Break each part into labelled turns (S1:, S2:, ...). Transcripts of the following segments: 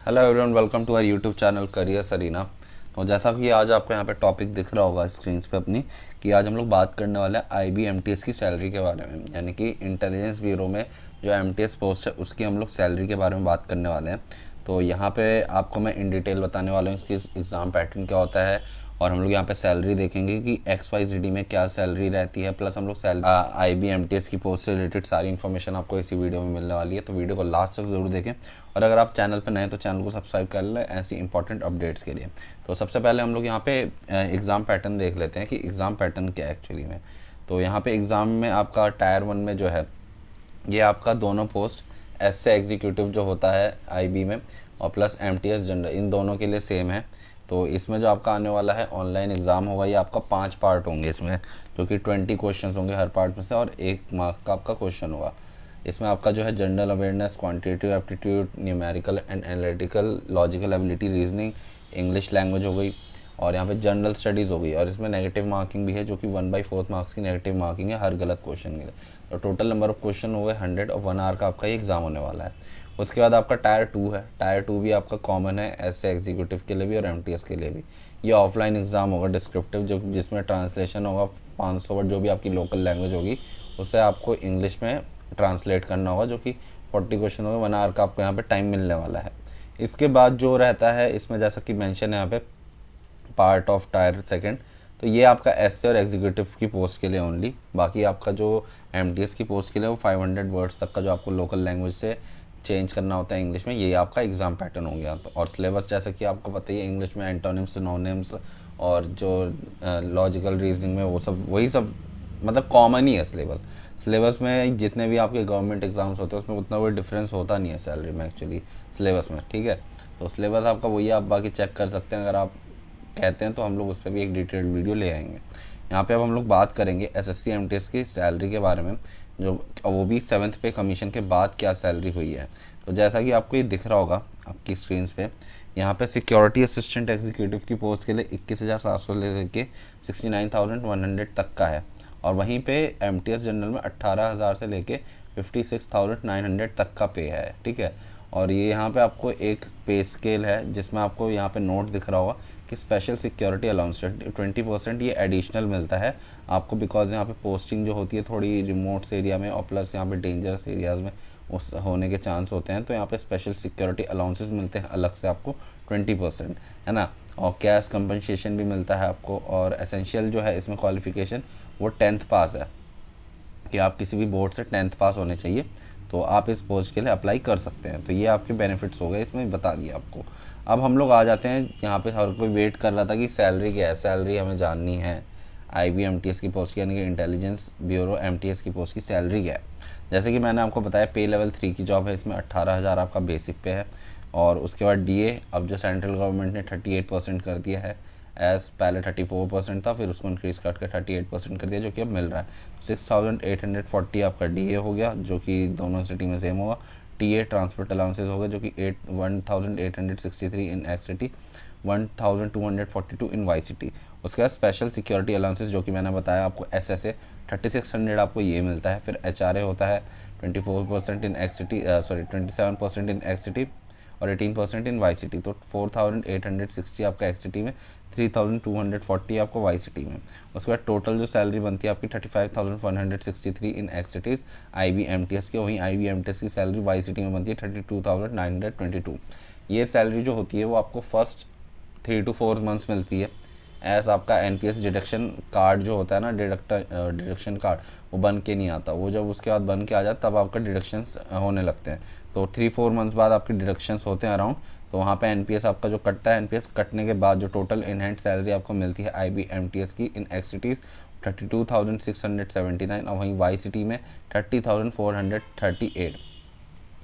S1: Hello everyone, welcome to our YouTube channel Career Arena. तो जैसा कि आज आपको यहाँ पे टॉपिक दिख रहा होगा स्क्रीन पे अपनी, कि आज हम लोग बात करने वाले हैं IBMTS की सैलरी के बारे में, यानी कि इंटेलिजेंस ब्यूरो में जो MTS पोस्ट है उसकी हम लोग सैलरी के बारे में बात करने वाले हैं। तो यहाँ पे आपको मैं इन डिटेल बताने वाला हूँ इसकी एग्ज़ाम पैटर्न क्या होता है, और हम लोग यहाँ पे सैलरी देखेंगे कि XYZ में क्या सैलरी रहती है, प्लस हम लोग IBMTS की पोस्ट से रिलेटेड सारी इन्फॉर्मेशन आपको इसी वीडियो में मिलने वाली है। तो वीडियो को लास्ट तक ज़रूर देखें, और अगर आप चैनल पर नए हैं तो चैनल को सब्सक्राइब कर लें ऐसी इंपॉर्टेंट अपडेट्स के लिए। तो सबसे पहले हम लोग यहाँ पे एग्ज़ाम पैटर्न देख लेते हैं कि एग्ज़ाम पैटर्न क्या है एक्चुअली में। तो यहाँ पे एग्ज़ाम में आपका टायर 1 में जो है ये आपका दोनों पोस्ट एस से एग्जीक्यूटिव जो होता है IB में, और प्लस MTS जनरल, इन दोनों के लिए सेम है। तो इसमें जो आपका आने वाला है ऑनलाइन एग्ज़ाम होगा, ये आपका 5 पार्ट होंगे इसमें, जो कि 20 क्वेश्चन होंगे हर पार्ट में से, और 1 मार्क का आपका क्वेश्चन होगा। इसमें आपका जो है general awareness, quantitative aptitude, numerical and analytical, logical ability, reasoning, English language हो गई, और यहाँ पे जनरल स्टडीज़ हो गई। और इसमें नेगेटिव मार्किंग भी है, जो कि 1/4 मार्क्स की नेगेटिव मार्किंग है हर गलत क्वेश्चन के लिए। तो टोटल नंबर ऑफ क्वेश्चन हो गए 100, और 1 आवर का आपका ये एग्ज़ाम होने वाला है। उसके बाद आपका टायर 2 है। टायर 2 भी आपका कॉमन है ऐसे एग्जीक्यूटिव के लिए भी और MTS के लिए भी। ये ऑफलाइन एग्ज़ाम होगा डिस्क्रिप्टिव, जो जिसमें ट्रांसलेशन होगा 500 वर्ड, जो भी आपकी लोकल लैंग्वेज होगी उससे आपको इंग्लिश में ट्रांसलेट करना होगा, जो कि 40 क्वेश्चन होगा। 1 आवर का आपको यहाँ पे टाइम मिलने वाला है। इसके बाद जो रहता है इसमें, जैसा कि मेंशन है यहाँ पे पार्ट ऑफ टायर 2, तो ये आपका एसए और एग्जीक्यूटिव की पोस्ट के लिए ओनली। बाकी आपका जो MTS की पोस्ट के लिए वो 500 वर्ड्स तक का जो आपको लोकल लैंग्वेज से चेंज करना होता है इंग्लिश में, ये आपका एग्ज़ाम पैटर्न हो गया। तो और सिलेबस जैसा कि आपको पता ही है, इंग्लिश में एंटोनिम्स, सिनोनिम्स और जो लॉजिकल रीजनिंग में वो सब वही सब मतलब कॉमन ही है सिलेबस। सिलेबस में जितने भी आपके गवर्नमेंट एग्जाम्स होते हैं उसमें उतना कोई डिफरेंस होता नहीं है सैलरी में एक्चुअली सिलेबस में, ठीक है। तो सिलेबस आपका वही है, आप बाकी चेक कर सकते हैं अगर आप कहते हैं, तो हम लोग उस पर भी एक डिटेल्ड वीडियो ले आएंगे। यहाँ पे अब हम लोग बात करेंगे SSC MTS की सैलरी के बारे में, जो वो भी 7th पे कमीशन के बाद क्या सैलरी हुई है। तो जैसा कि आपको ये दिख रहा होगा आपकी स्क्रीन पे, यहाँ पे सिक्योरिटी असिस्टेंट एग्जीक्यूटिव की पोस्ट के लिए 21,700 लेके 69,100 तक का है, और वहीं पे MTS जनरल में 18,000 से लेके 56,900 तक का पे है, ठीक है। और ये यहाँ पे आपको एक पे स्केल है जिसमें आपको यहाँ पे नोट दिख रहा होगा कि स्पेशल सिक्योरिटी अलाउंस 20% ये एडिशनल मिलता है आपको, बिकॉज यहाँ पे पोस्टिंग जो होती है थोड़ी रिमोट एरिया में, और प्लस यहाँ पे डेंजरस एरियाज़ में उस होने के चांस होते हैं। तो यहाँ पे स्पेशल सिक्योरिटी अलाउंसेस मिलते हैं अलग से आपको 20%, है ना। और कैश कंपनसेशन भी मिलता है आपको। और एसेंशियल जो है इसमें क्वालिफिकेशन वो 10th पास है, कि आप किसी भी बोर्ड से 10th पास होने चाहिए, तो आप इस पोस्ट के लिए अप्लाई कर सकते हैं। तो ये आपके बेनिफिट्स हो गए, इसमें बता दिया आपको। अब हम लोग आ जाते हैं यहाँ पे, हर कोई वेट कर रहा था कि सैलरी क्या है, सैलरी हमें जाननी है IBMTS की पोस्ट की, यानी कि इंटेलिजेंस ब्यूरो MTS की पोस्ट की सैलरी क्या है। जैसे कि मैंने आपको बताया, पे लेवल 3 की जॉब है, इसमें 18,000 आपका बेसिक पे है। और उसके बाद DA अब जो सेंट्रल गवर्नमेंट ने 38% कर दिया है, एज पहले 34% था, फिर उसको इंक्रीज़ करके 38% कर दिया, जो कि अब मिल रहा है। 6,840 आपका DA हो गया, जो कि दोनों सिटी में सेम होगा। TA ट्रांसपोर्ट अलाउंसेज हो गए, जो कि 1,863 इन एक्स सिटी, 1,242 इन वाई सिटी। उसके बाद स्पेशल सिक्योरिटी अलाउंसेज, जो कि मैंने बताया आपको SSA 3600 आपको ये मिलता है। फिर HRA होता है 24% इन एक्स सिटी, 27% इन एक्स सिटी और 18% इन वाई सिटी। तो 4,860 आपका एक्स सिटी में, 3,240 आपको वाई सिटी में। उसके बाद टोटल जो सैलरी बनती है आपकी 35,163 इन एक्स सिटीज़ IBMTS के। वहीं IBMTS की सैलरी वाई सिटी में बनती है 32,922। ये सैलरी जो होती है वो आपको फर्स्ट 3 to 4 मंथ्स मिलती है। एज आपका NPS डिडक्शन कार्ड जो होता है ना, डिडक्शन कार्ड, वो बन के नहीं आता, वो जब उसके बाद बन के आ जाता तब आपका डिडक्शंस होने लगते हैं। तो 3-4 मंथ्स बाद आपके डिडक्शंस होते हैं अराउंड, तो वहाँ पे NPS आपका जो कटता है, NPS कटने के बाद जो टोटल इन हैंड सैलरी आपको मिलती है IBMTS की इन एक्स सिटीज़ 32,679, और वहीं वाई सिटी में 30,438।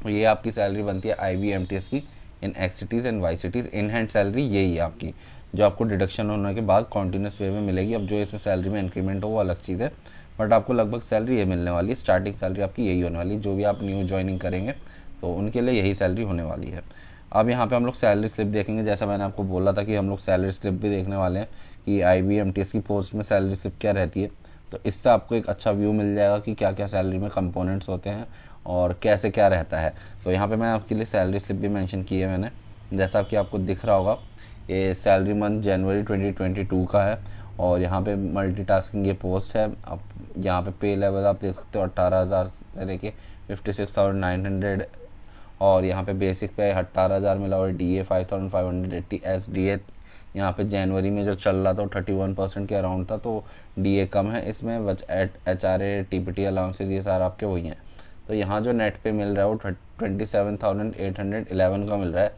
S1: ये आपकी सैलरी बनती है IBMTS की इन X cities and Y cities. In hand salary यही है आपकी, जो आपको डिडक्शन होने के बाद कॉन्टीन्यूस वे में मिलेगी। अब जो इसमें सैलरी में इंक्रीमेंट हो वो अलग चीज़ है, बट आपको लगभग सैलरी ये मिलने वाली है। स्टार्टिंग सैलरी आपकी यही होने वाली है, जो भी आप न्यू ज्वाइनिंग करेंगे तो उनके लिए यही सैलरी होने वाली है। अब यहाँ पे हम लोग सैलरी स्लिप देखेंगे। जैसा मैंने आपको बोला था कि हम लोग सैलरी स्लिप भी देखने वाले हैं कि IBMTS की पोस्ट में सैलरी स्लिप क्या रहती है। तो इससे आपको एक अच्छा व्यू मिल जाएगा कि क्या क्या सैलरी में कंपोनेंट्स होते हैं और कैसे क्या रहता है। तो यहाँ पे मैं आपके लिए सैलरी स्लिप भी मेंशन की है मैंने। जैसा कि आपको दिख रहा होगा, ये सैलरी मंथ जनवरी 2022 का है और यहाँ पे मल्टीटास्किंग ये पोस्ट है। अब यहाँ पे लेवल आप देख सकते हो 18,000 से लेके 56,900 और यहाँ पे बेसिक पे 18,000 मिला और DA 5,580 SDA यहाँ पे जनवरी में जो चल रहा था 31% के अराउंड था, तो DA कम है इसमें। HRA TPT अलाउंसेज ये सारा आपके वही हैं। तो यहाँ जो नेट पे मिल रहा है वो 27,811 का मिल रहा है।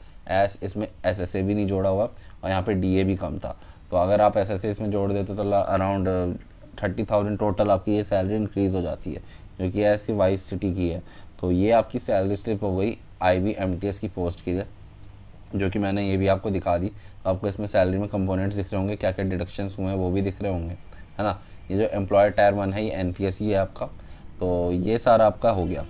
S1: इसमें SSA भी नहीं जोड़ा हुआ और यहाँ पे DA भी कम था। तो अगर आप SSA इसमें जोड़ देते तो अराउंड 30,000 टोटल आपकी ये सैलरी इंक्रीज़ हो जाती है, जो कि ऐसी वाइस सिटी की है। तो ये आपकी सैलरी स्लिप हो गई IBMTS की पोस्ट के लिए, जो कि मैंने ये भी आपको दिखा दी। तो आपको इसमें सैलरी में कंपोनेंट्स दिख रहे होंगे, क्या क्या डिडक्शंस हुए हैं वो भी दिख रहे होंगे, है ना। ये जो एम्प्लॉयर टायर 1 है ये NPS ही है आपका। तो ये सारा आपका हो गया।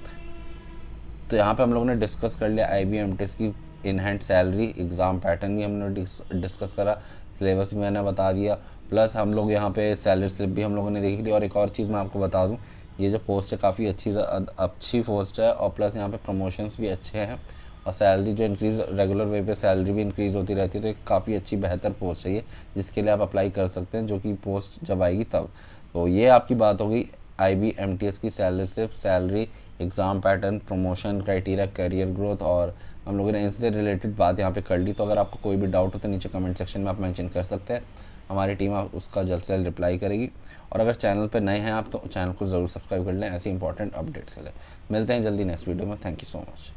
S1: तो यहाँ पे हम लोगों ने डिस्कस कर लिया IBMTS की इन हैंड सैलरी, एग्ज़ाम पैटर्न भी हमने डिस्कस करा, सिलेबस भी मैंने बता दिया, प्लस हम लोग यहाँ पे सैलरी स्लिप भी हम लोगों ने देख ली। और एक और चीज़ मैं आपको बता दूँ, ये जो पोस्ट है काफ़ी अच्छी पोस्ट है और प्लस यहाँ पे प्रमोशंस भी अच्छे हैं और सैलरी जो इंक्रीज़ रेगुलर वे पे सैलरी भी इंक्रीज़ होती रहती है। तो एक काफ़ी अच्छी बेहतर पोस्ट है ये, जिसके लिए आप अप्लाई कर सकते हैं, जो कि पोस्ट जब आएगी तब। तो ये आपकी बात होगी IBMTS की salary slip, salary, exam pattern, promotion criteria, career growth, और हम लोगों ने इनसे रिलेटेड बात यहाँ पे कर ली। तो अगर आपको कोई भी डाउट हो तो नीचे कमेंट सेक्शन में आप मेंशन कर सकते हैं, हमारी टीम आप उसका जल्द से जल्द रिप्लाई करेगी। और अगर चैनल पर नए हैं आप तो चैनल को ज़रूर सब्सक्राइब कर लें ऐसी इंपॉर्टेंट अपडेट्स के लिए। मिलते हैं जल्दी नेक्स्ट वीडियो में। Thank you so much.